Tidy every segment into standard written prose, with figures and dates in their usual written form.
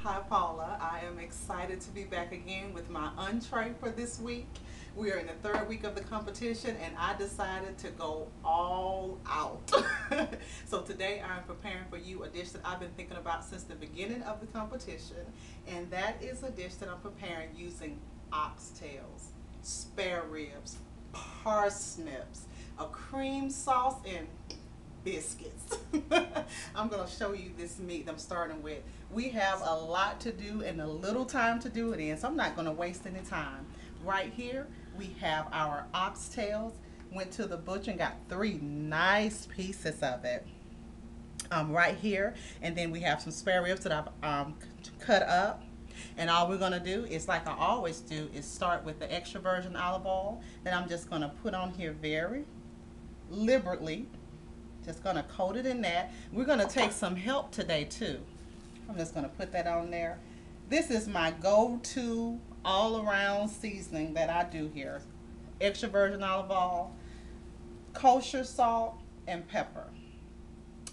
Hi Paula, I am excited to be back again with my entree for this week. We are in the third week of the competition and I decided to go all out. So today I'm preparing for you a dish that I've been thinking about since the beginning of the competition, and that is a dish that I'm preparing using oxtails, spare ribs, parsnips, a cream sauce, and biscuits. I'm going to show you this meat I'm starting with. We have a lot to do and a little time to do it in, so I'm not going to waste any time. Right here, we have our oxtails. Went to the butcher and got 3 nice pieces of it. Right here, and then we have some spare ribs that I've cut up. And all we're gonna do is, like I always do, is start with the extra virgin olive oil that I'm just gonna put on here very liberally. Just gonna coat it in that. We're gonna take some help today too. I'm just gonna put that on there. This is my go-to all-around seasoning that I do here. Extra virgin olive oil, kosher salt, and pepper.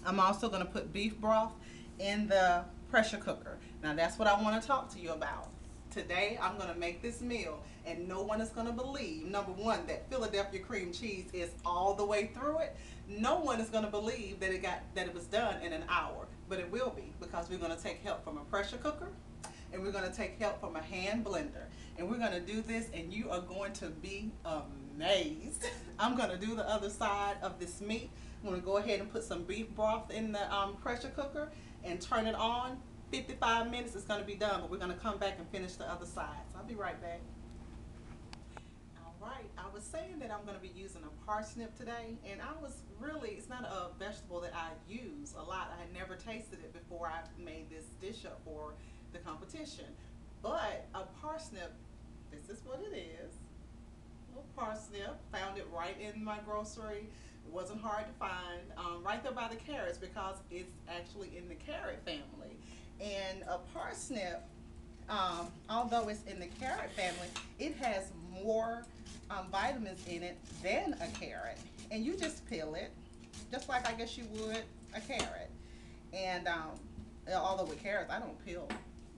I'm also gonna put beef broth in the pressure cooker. Now that's what I wanna talk to you about. Today I'm gonna make this meal and no one is gonna believe, number one, that Philadelphia cream cheese is all the way through it. No one is gonna believe that it was done in an hour, but it will be, because we're gonna take help from a pressure cooker and we're gonna take help from a hand blender. And we're gonna do this and you are going to be amazed. I'm gonna do the other side of this meat. I'm gonna go ahead and put some beef broth in the pressure cooker and turn it on. 55 minutes is going to be done, but we're going to come back and finish the other side. So I'll be right back. All right, I was saying that I'm going to be using a parsnip today, and it's not a vegetable that I use a lot. I had never tasted it before I made this dish up for the competition. But a parsnip, this is what it is. A little parsnip, found it right in my grocery. It wasn't hard to find, right there by the carrots, because it's actually in the carrot family. And a parsnip, although it's in the carrot family, it has more vitamins in it than a carrot. And you just peel it, just like I guess you would a carrot. And although with carrots, I don't peel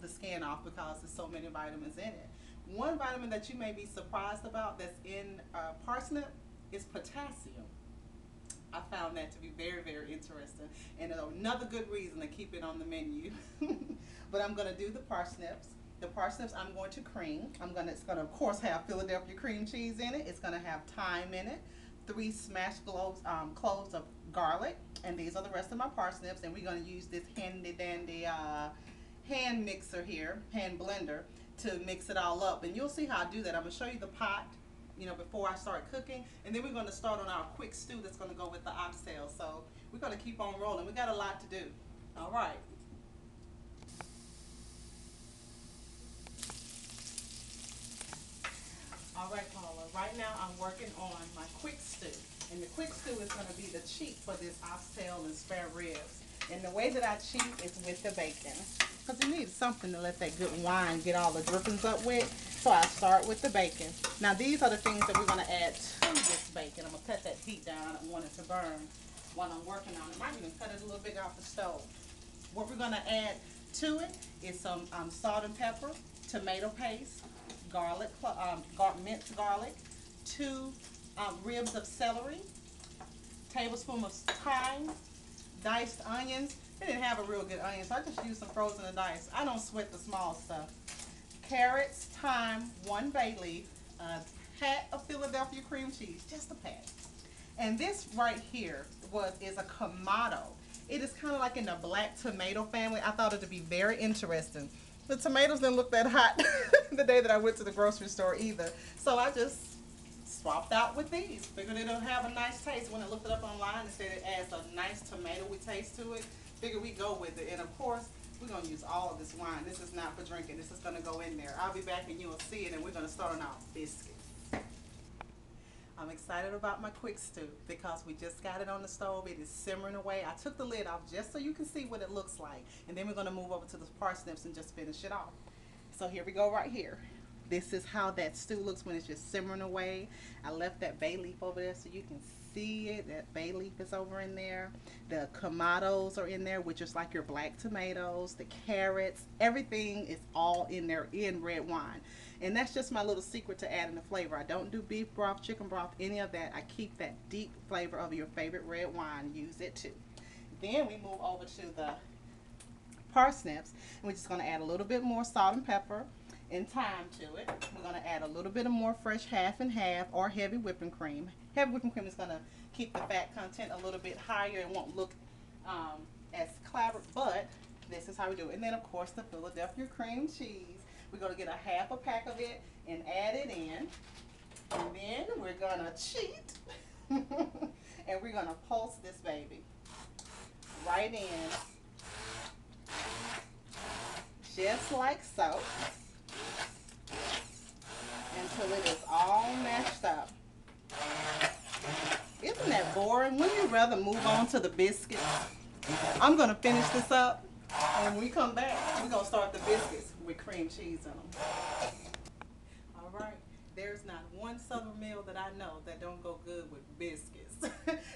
the skin off because there's so many vitamins in it. One vitamin that you may be surprised about that's in parsnip is potassium. I found that to be very, very interesting, and another good reason to keep it on the menu. But I'm going to do the parsnips. The parsnips I'm going to cream. It's going to of course have Philadelphia cream cheese in it. It's going to have thyme in it, 3 smashed cloves of garlic, and these are the rest of my parsnips. And we're going to use this handy dandy hand mixer here, hand blender, to mix it all up. And you'll see how I do that. I'm going to show you the pot, before I start cooking, and then we're going to start on our quick stew that's going to go with the oxtail. So we're going to keep on rolling. We got a lot to do. All right. All right, Paula. Right now I'm working on my quick stew, and the quick stew is going to be the cheat for this oxtail and spare ribs. And the way that I cheat is with the bacon, because you need something to let that good wine get all the drippings up with. So I start with the bacon. Now these are the things that we're going to add to this bacon. I'm going to cut that heat down. I don't want it to burn while I'm working on it. I might even cut it a little bit off the stove. What we're going to add to it is some salt and pepper, tomato paste, garlic, minced garlic, 2 ribs of celery, tablespoon of thyme, diced onions. They didn't have a real good onion, so I just used some frozen and diced. I don't sweat the small stuff. Carrots, thyme, 1 bay leaf, a pat of Philadelphia cream cheese, just a pat. And this right here is a Kamado. It is kind of like in the black tomato family. I thought it would be very interesting. The tomatoes didn't look that hot the day that I went to the grocery store either. So I just swapped out with these. Figured it'll have a nice taste. When I looked it up online, it said it adds a nice tomatoey taste to it. Figured we go with it. And of course, we're going to use all of this wine. This is not for drinking. This is going to go in there. I'll be back and you'll see it, and we're going to start on our biscuits. I'm excited about my quick stew because we just got it on the stove. It is simmering away. I took the lid off just so you can see what it looks like. And then we're going to move over to the parsnips and just finish it off. So here we go right here. This is how that stew looks when it's just simmering away. I left that bay leaf over there so you can see it, that bay leaf is over in there. The tomatoes are in there, which is like your black tomatoes, the carrots, everything is all in there in red wine. And that's just my little secret to adding the flavor. I don't do beef broth, chicken broth, any of that. I keep that deep flavor of your favorite red wine. Use it too. Then we move over to the parsnips, and we're just going to add a little bit more salt and pepper and thyme to it. We're going to add a little bit of more fresh half and half or heavy whipping cream. Heavy whipping cream is going to keep the fat content a little bit higher. It won't look as clabbered, but this is how we do it. And then of course the Philadelphia cream cheese. We're going to get a half a pack of it and add it in. And then we're going to cheat and we're going to pulse this baby right in, just like so, until it is all mashed up. Isn't that boring? Wouldn't you rather move on to the biscuits? I'm going to finish this up, and when we come back, we're going to start the biscuits with cream cheese in them. All right. There's not one Southern meal that I know that don't go good with biscuits.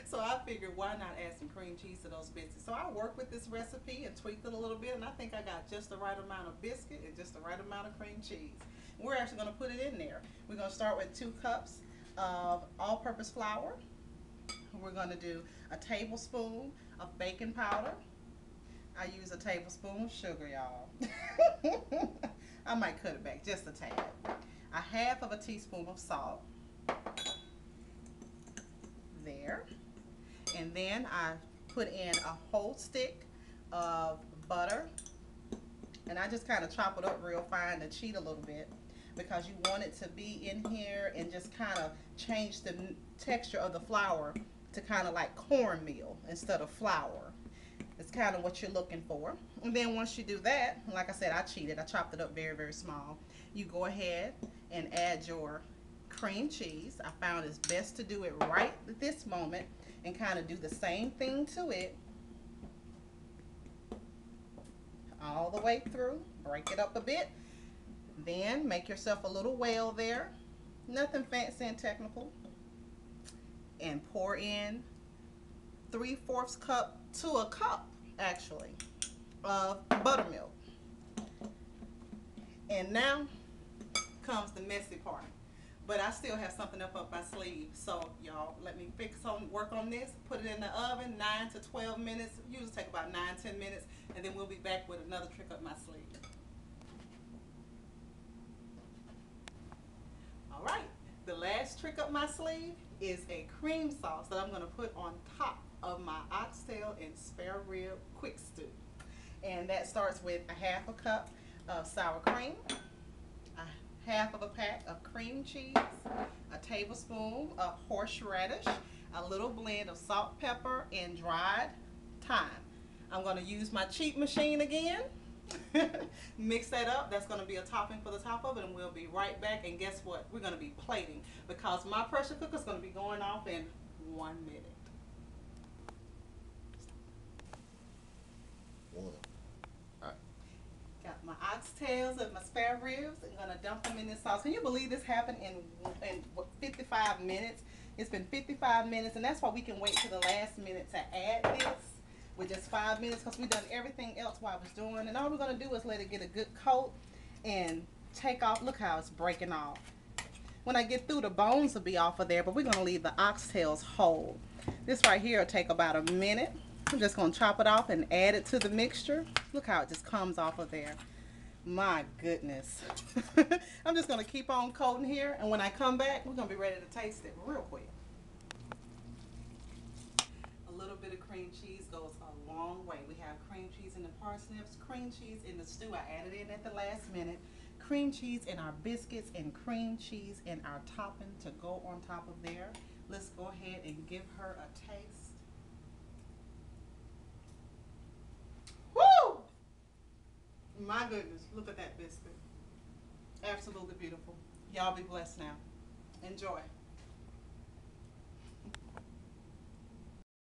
So I figured, why not add some cream cheese to those biscuits? So I worked with this recipe and tweaked it a little bit, and I think I got just the right amount of biscuit and just the right amount of cream cheese. We're actually going to put it in there. We're going to start with 2 cups of all-purpose flour. We're going to do a tablespoon of baking powder. I use a tablespoon of sugar, y'all. I might cut it back just a tad. A half of a teaspoon of salt. There. And then I put in a whole stick of butter. And I just kind of chop it up real fine to cheat a little bit, because you want it to be in here and just kind of change the texture of the flour to kind of like cornmeal instead of flour. It's kind of what you're looking for. And then once you do that, like I said, I cheated. I chopped it up very, very small. You go ahead and add your cream cheese. I found it's best to do it right at this moment and kind of do the same thing to it all the way through. Break it up a bit. Then make yourself a little well there. Nothing fancy and technical. And pour in 3/4 cup to a cup, actually, of buttermilk. And now comes the messy part. But I still have something up my sleeve. So y'all, let me work on this. Put it in the oven, 9 to 12 minutes. Usually take about 9-10 minutes. And then we'll be back with another trick up my sleeve. All right, the last trick up my sleeve is a cream sauce that I'm going to put on top of my oxtail and spare rib quick stew. And that starts with a half a cup of sour cream, a half of a pack of cream cheese, a tablespoon of horseradish, a little blend of salt, pepper, and dried thyme. I'm going to use my cheat machine again. Mix that up. That's going to be a topping for the top of it, and we'll be right back. And guess what? We're going to be plating, because my pressure cooker is going to be going off in 1 minute. Got my oxtails and my spare ribs. I'm going to dump them in this sauce. Can you believe this happened in 55 minutes? It's been 55 minutes, and that's why we can wait to the last minute to add this. With just 5 minutes, because we've done everything else while I was doing, and all we're going to do is let it get a good coat and take off. Look how it's breaking off. When I get through, the bones will be off of there, but we're going to leave the oxtails whole. This right here will take about a minute. I'm just going to chop it off and add it to the mixture. Look how it just comes off of there. My goodness. I'm just going to keep on coating here, and when I come back, we're going to be ready to taste it real quick. A little bit of cream cheese goes a long way. We have cream cheese in the parsnips, cream cheese in the stew. I added in at the last minute. Cream cheese in our biscuits, and cream cheese in our topping to go on top of there. Let's go ahead and give her a taste. Woo! My goodness, look at that biscuit. Absolutely beautiful. Y'all be blessed now. Enjoy.